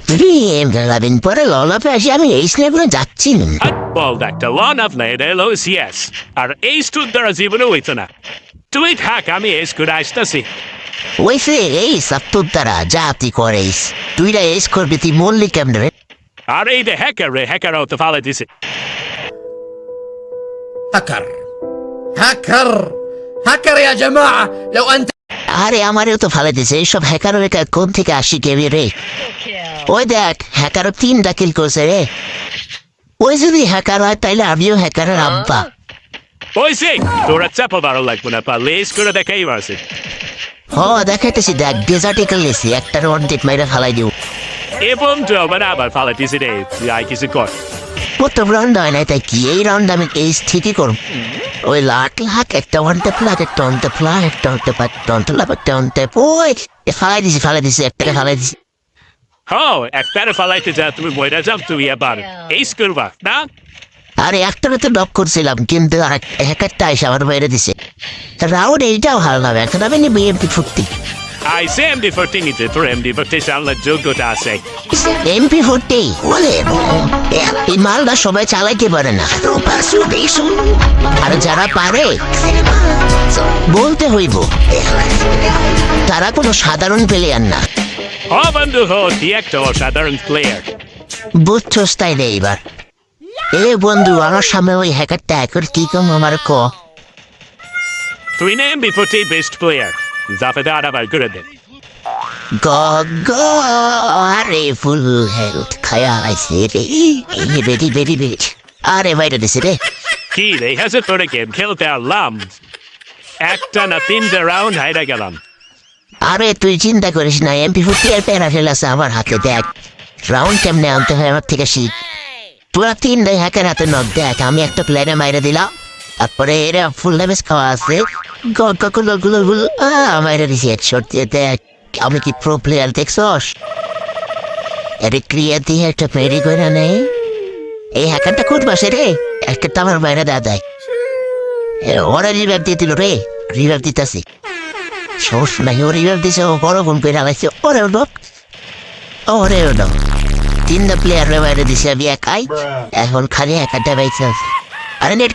দিন পরে ললাপে আসি আমি এই স্নেপে যাচ্ছি না। বল একটা লন অফ লেড এলো সিএস আর এই স্টুড দ্বারা জীবনে হইতো না। তুই থাক, আমি এস করে আসতেছি। ওইসে এই সাত্তুর দ্বারা যা তুই করিস, তুইরা এস করবি, তুই মল্লি কেমনে রে? আর এই যে হ্যাকারও তো ফালে দিছে। هكر هكر هكر يا جماعة لو أنت আরে আমারেও তো ফালে দিছে এইসব হ্যাকারের কোন থেকে আসি কেবি রে? ওই দেখ হ্যাকারও 3টা কিল করছে রে। ওই যদি হ্যাকার হয় তাইলে আমিও হ্যাকারের আব্বা। ওইসে তোরা চাপা ভালো লাগবে না, পারলে এস করে দেখাই পারছে। হ দেখাইতেছি, দেখ ডেজার্টিক্যাল লেসি একটা রন্টিক মাইরা ফালাই দিও। এ বন্ধু আবার আবার ফালে দিছে রে, তুই আই কিছু কর। প্রথম রাউন্ড হয় নাই তাই কি এই রাউন্ড আমি এই ঠিকই করব। ওই লাখ একটা ওয়ানটে প্লাগ একটা ওয়ানটে প্লাগ একটা ওয়ানটে পাট টনটে লাভ একটা ওয়ানটে ওই ফালাই দিছি একটা ফালাই দিছি। একটারে ফালাইতে যা তুমি বইরা যাও, তুই আবার এস করবা না? আরে একটারে তো নক করছিলাম কিন্তু একটা এসে আমার বাইরে দিছে। রাউন্ড এইটাও হাল হবে, এখন আমি নিবি MP40। আইসে MD40 নিতে, তোর MD40 সামলার যোগ্যতা আছে। MP40 বলে এই মালটা সবাই চালাইতে পারে না, আর যারা পারে বলতে হইব তারা কোনো সাধারণ প্লেয়ার না। বন্ধু তুই একটা অসাধারণ প্লেয়ার। বুঝছস তাই রে এইবার? এ বন্ধু আমার সামনে ওই হ্যাকারটা এখন কি কম আমার ক। তুই না MD40 বেস্ট প্লেয়ার, জাফেদা আবার করে দে। আরে ফুল হেলথ খায়া আইছে রে, ভেরি আরে বাইরে দিছে রে। কি রে হাসে তোরে গেম খেলতে আরলাম, একটা না 3টা রাউন্ড হাইরা গেলাম। আরে তুই চিন্তা করিস না, MP40 এর প্যারাফেল আছে আমার হাতে, দেখ রাউন্ড কেমনে আনতে হয় আমার থেকে শিখ। পুরা 3টা হ্যাকের হাতে নক, দেখ আমি একটা প্লেনে মাইরে দিলাম, তারপরে এরা ফুল ড্যামেজ খাওয়া আছে মাইরে দিছি হেডশট দিয়ে। দেখ আমি কি প্রো প্লেয়ার দেখছস? আরে ক্রিয়া দিয়ে একটা মেরি করে নেই, এই হ্যাকারটা কোন বাসে রে? একটা তো আমার বাইরে দাদাই ওরা রিভাইভ দিয়ে দিল রে, রিভাইভ দিতেছি সোর্স নাই, ও রিভাইভ দিছে, ও বড় গুণ করে আলাইছে। ওরে 3টা প্লেয়ার বাইরে দিছে, আমি একাই এখন খালি একাটা বাইছে। আরে নেট